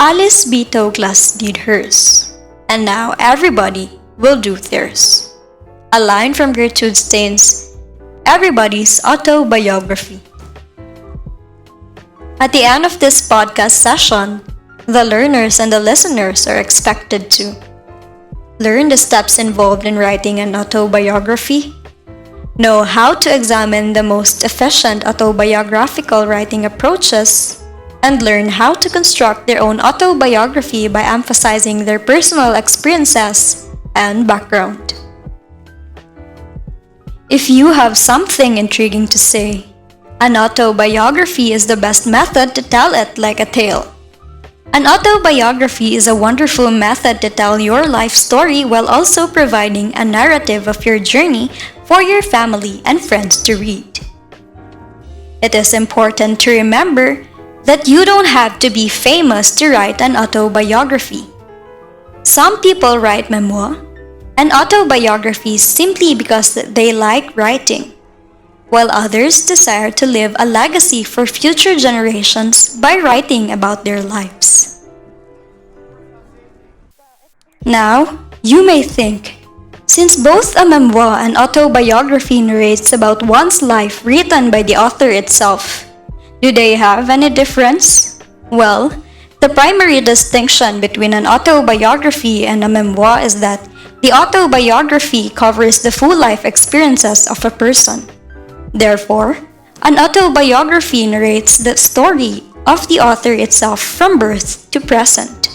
Alice B. Douglas did hers, and now everybody will do theirs. A line from Gertrude Stein's Everybody's Autobiography. At the end of this podcast session, the learners and the listeners are expected to learn the steps involved in writing an autobiography, know how to examine the most efficient autobiographical writing approaches, and learn how to construct their own autobiography by emphasizing their personal experiences and background. If you have something intriguing to say, an autobiography is the best method to tell it like a tale. An autobiography is a wonderful method to tell your life story while also providing a narrative of your journey for your family and friends to read. It is important to remember that you don't have to be famous to write an autobiography. Some people write memoir and autobiographies simply because they like writing, while others desire to leave a legacy for future generations by writing about their lives. Now, you may think, since both a memoir and autobiography narrates about one's life written by the author itself, do they have any difference? Well, the primary distinction between an autobiography and a memoir is that the autobiography covers the full life experiences of a person. Therefore, an autobiography narrates the story of the author itself from birth to present.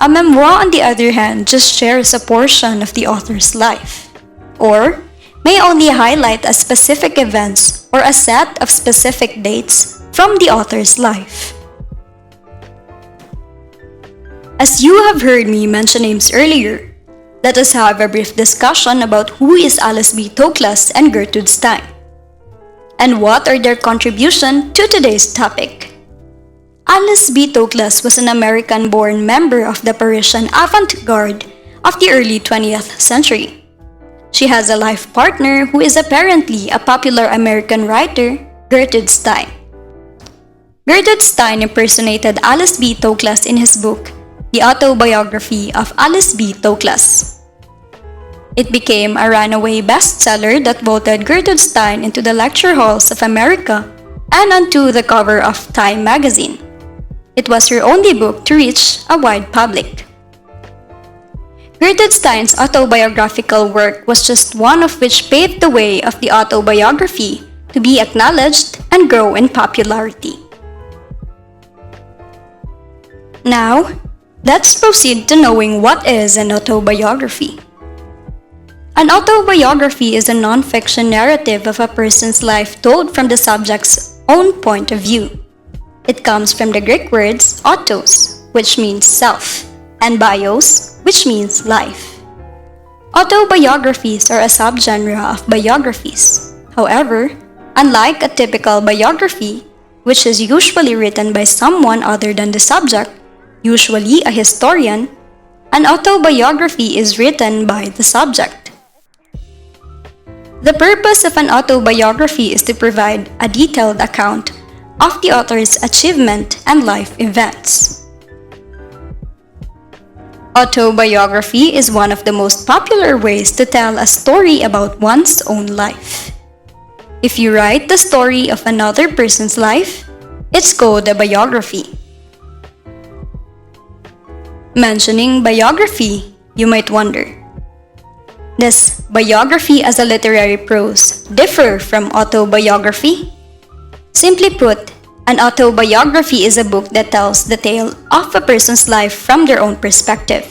A memoir, on the other hand, just shares a portion of the author's life, or may only highlight a specific events or a set of specific dates from the author's life. As you have heard me mention names earlier, let us have a brief discussion about who is Alice B. Douglas and Gertrude Stein, and what are their contribution to today's topic. Alice B. Douglas was an American-born member of the Parisian avant-garde of the early 20th century. She has a life partner who is apparently a popular American writer, Gertrude Stein. Gertrude Stein impersonated Alice B. Douglas in his book, The Autobiography of Alice B. Douglas. It became a runaway bestseller that voted Gertrude Stein into the lecture halls of America and onto the cover of Time magazine. It was her only book to reach a wide public. Gertrude Stein's autobiographical work was just one of which paved the way of the autobiography to be acknowledged and grow in popularity. Now, let's proceed to knowing what is an autobiography. An autobiography is a nonfiction narrative of a person's life told from the subject's own point of view. It comes from the Greek words autos, which means self, and bios, which means life. Autobiographies are a subgenre of biographies. However, unlike a typical biography, which is usually written by someone other than the subject, usually a historian, an autobiography is written by the subject. The purpose of an autobiography is to provide a detailed account of the author's achievement and life events. Autobiography is one of the most popular ways to tell a story about one's own life. If you write the story of another person's life, it's called a biography. Mentioning biography, you might wonder, does biography as a literary prose differ from autobiography? Simply put, an autobiography is a book that tells the tale of a person's life from their own perspective.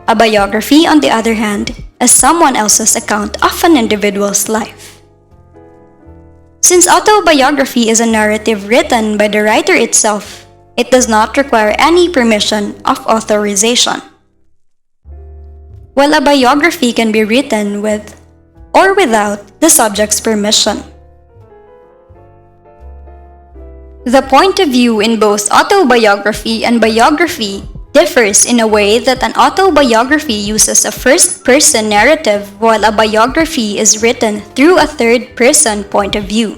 A biography, on the other hand, is someone else's account of an individual's life. Since autobiography is a narrative written by the writer itself, it does not require any permission of authorization. While a biography can be written with or without the subject's permission. The point of view in both autobiography and biography differs in a way that an autobiography uses a first-person narrative while a biography is written through a third-person point of view.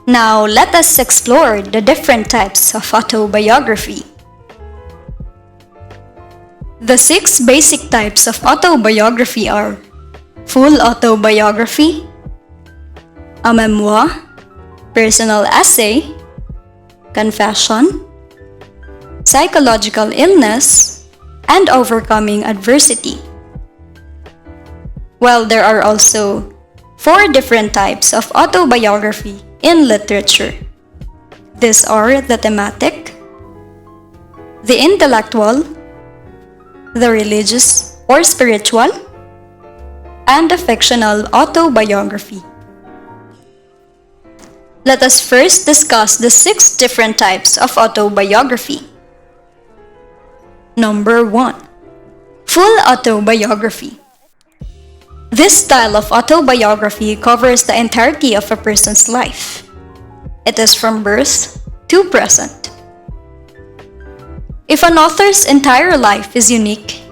Now, let us explore the different types of autobiography. The 6 basic types of autobiography are full autobiography, a memoir, personal essay, confession, psychological illness, and overcoming adversity. While there are also 4 different types of autobiography in literature. These are the thematic, the intellectual, the religious or spiritual, and the fictional autobiography. Let us first discuss the 6 different types of autobiography. Number 1. Full autobiography. This style of autobiography covers the entirety of a person's life. It is from birth to present. If an author's entire life is unique,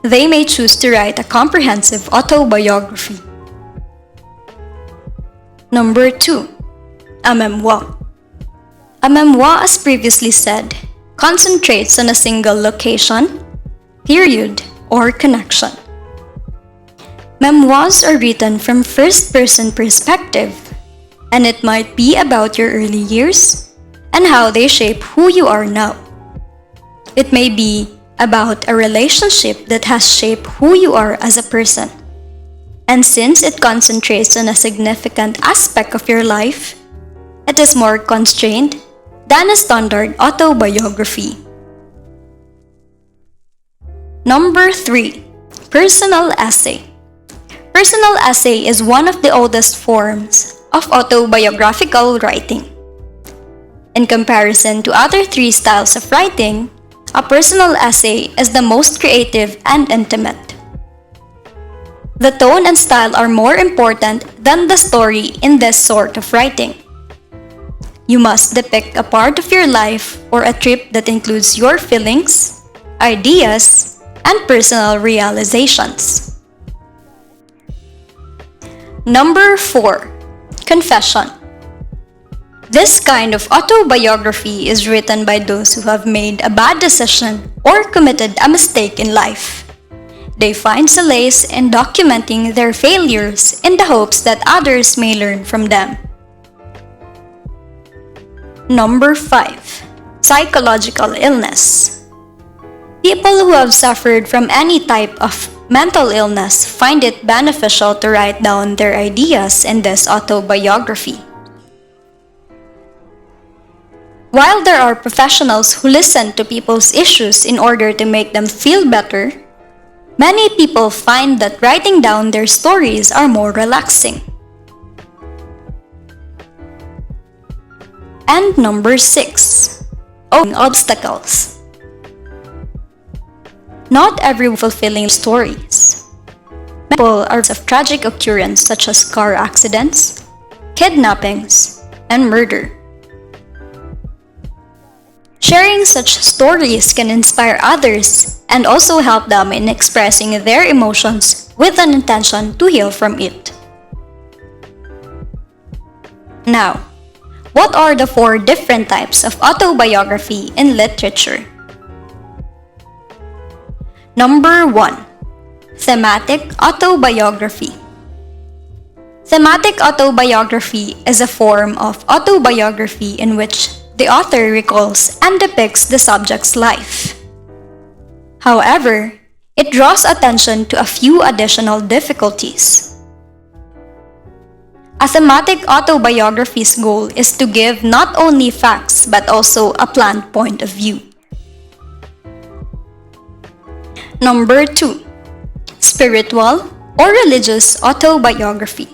they may choose to write a comprehensive autobiography. Number 2. A memoir. A memoir, as previously said, concentrates on a single location, period, or connection. Memoirs are written from first-person perspective, and it might be about your early years and how they shape who you are now. It may be about a relationship that has shaped who you are as a person. And since it concentrates on a significant aspect of your life, it is more constrained than a standard autobiography. Number 3. Personal essay. Personal essay is one of the oldest forms of autobiographical writing. In comparison to other 3 styles of writing, a personal essay is the most creative and intimate. The tone and style are more important than the story in this sort of writing. You must depict a part of your life or a trip that includes your feelings, ideas, and personal realizations. Number 4. Confession. This kind of autobiography is written by those who have made a bad decision or committed a mistake in life. They find solace in documenting their failures in the hopes that others may learn from them. Number 5. Psychological illness. People who have suffered from any type of mental illness find it beneficial to write down their ideas in this autobiography. While there are professionals who listen to people's issues in order to make them feel better, many people find that writing down their stories are more relaxing. And number 6. Overcoming obstacles. Not everyone fulfilling stories. People are of tragic occurrences such as car accidents, kidnappings, and murder. Sharing such stories can inspire others and also help them in expressing their emotions with an intention to heal from it. Now, what are the 4 different types of autobiography in literature? Number 1. Thematic autobiography. Thematic autobiography is a form of autobiography in which the author recalls and depicts the subject's life. However, it draws attention to a few additional difficulties. A thematic autobiography's goal is to give not only facts but also a planned point of view. Number 2. Spiritual or religious autobiography.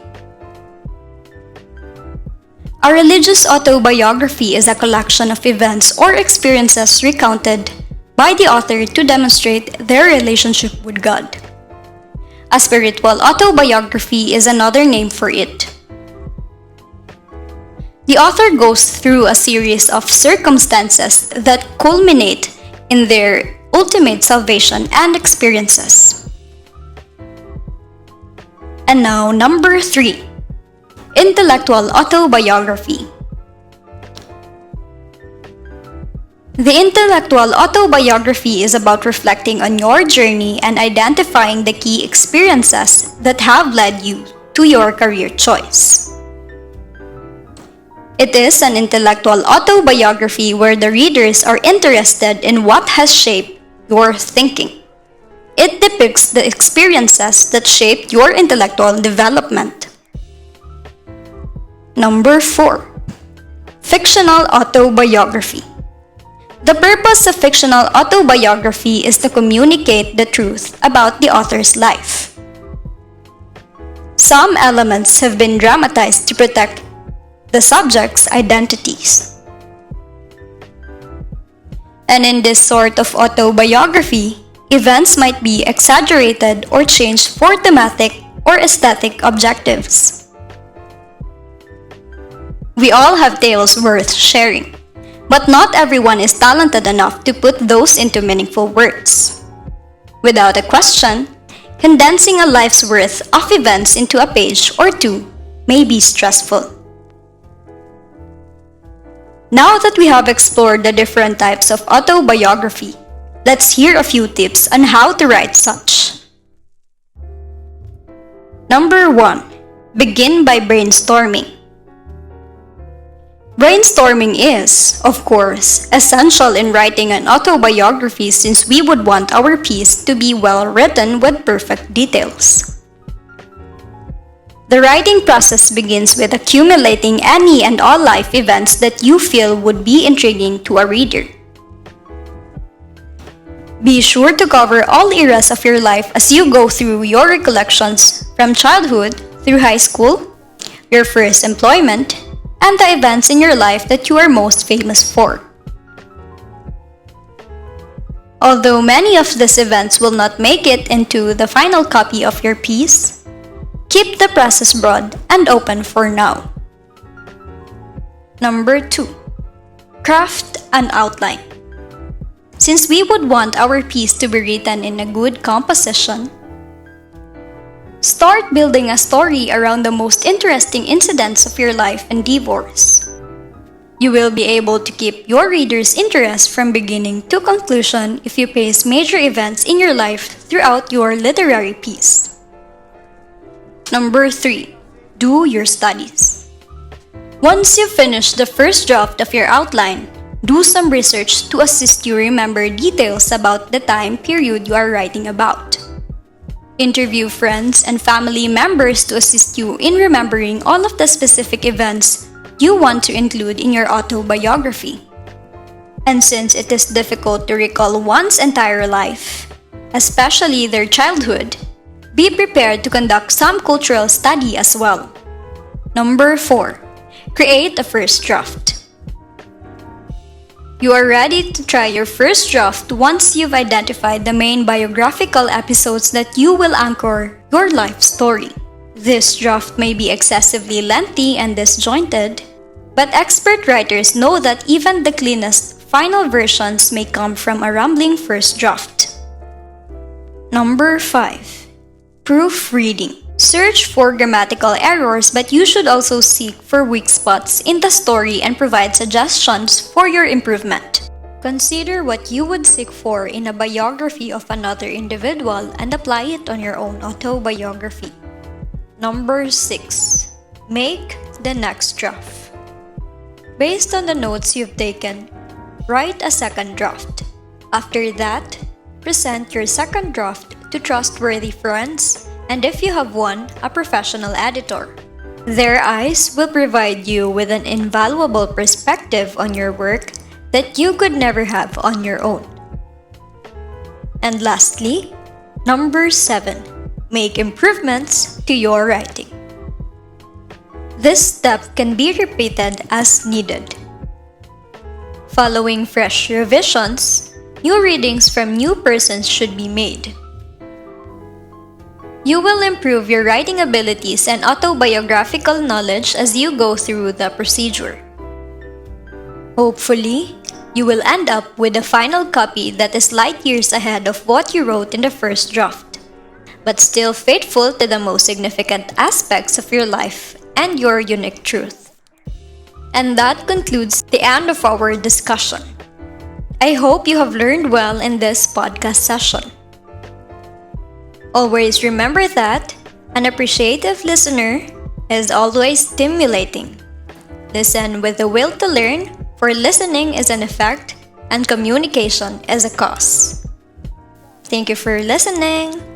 A religious autobiography is a collection of events or experiences recounted by the author to demonstrate their relationship with God. A spiritual autobiography is another name for it. The author goes through a series of circumstances that culminate in their ultimate salvation and experiences. And now, number 3. Intellectual autobiography. The intellectual autobiography is about reflecting on your journey and identifying the key experiences that have led you to your career choice. It is an intellectual autobiography where the readers are interested in what has shaped your thinking. It depicts the experiences that shaped your intellectual development. Number 4. Fictional autobiography. The purpose of fictional autobiography is to communicate the truth about the author's life. Some elements have been dramatized to protect the subject's identities. And in this sort of autobiography, events might be exaggerated or changed for thematic or aesthetic objectives. We all have tales worth sharing, but not everyone is talented enough to put those into meaningful words. Without a question, condensing a life's worth of events into a page or two may be stressful. Now that we have explored the different types of autobiography, let's hear a few tips on how to write such. Number 1. Begin by brainstorming. Brainstorming is, of course, essential in writing an autobiography since we would want our piece to be well written with perfect details. The writing process begins with accumulating any and all life events that you feel would be intriguing to a reader. Be sure to cover all eras of your life as you go through your recollections from childhood through high school, your first employment, and the events in your life that you are most famous for. Although many of these events will not make it into the final copy of your piece, keep the process broad and open for now. Number 2. Craft an outline. Since we would want our piece to be written in a good composition, start building a story around the most interesting incidents of your life endeavors. You will be able to keep your readers' interest from beginning to conclusion if you place major events in your life throughout your literary piece. Number 3. Do your studies. Once you finish the first draft of your outline, do some research to assist you remember details about the time period you are writing about. Interview friends and family members to assist you in remembering all of the specific events you want to include in your autobiography. And since it is difficult to recall one's entire life, especially their childhood, be prepared to conduct some cultural study as well. Number 4. Create a first draft. You are ready to try your first draft once you've identified the main biographical episodes that you will anchor your life story. This draft may be excessively lengthy and disjointed, but expert writers know that even the cleanest final versions may come from a rambling first draft. Number 5. Proofreading. Search for grammatical errors, but you should also seek for weak spots in the story and provide suggestions for your improvement. Consider what you would seek for in a biography of another individual and apply it on your own autobiography. Number 6. Make the next draft. Based on the notes you've taken, write a second draft. After that, present your second draft to trustworthy friends, and if you have one, a professional editor. Their eyes will provide you with an invaluable perspective on your work that you could never have on your own. And lastly, number 7. Make improvements to your writing. This step can be repeated as needed. Following fresh revisions, new readings from new persons should be made. You will improve your writing abilities and autobiographical knowledge as you go through the procedure. Hopefully, you will end up with a final copy that is light years ahead of what you wrote in the first draft, but still faithful to the most significant aspects of your life and your unique truth. And that concludes the end of our discussion. I hope you have learned well in this podcast session. Always remember that an appreciative listener is always stimulating. Listen with the will to learn, for listening is an effect and communication is a cause. Thank you for listening.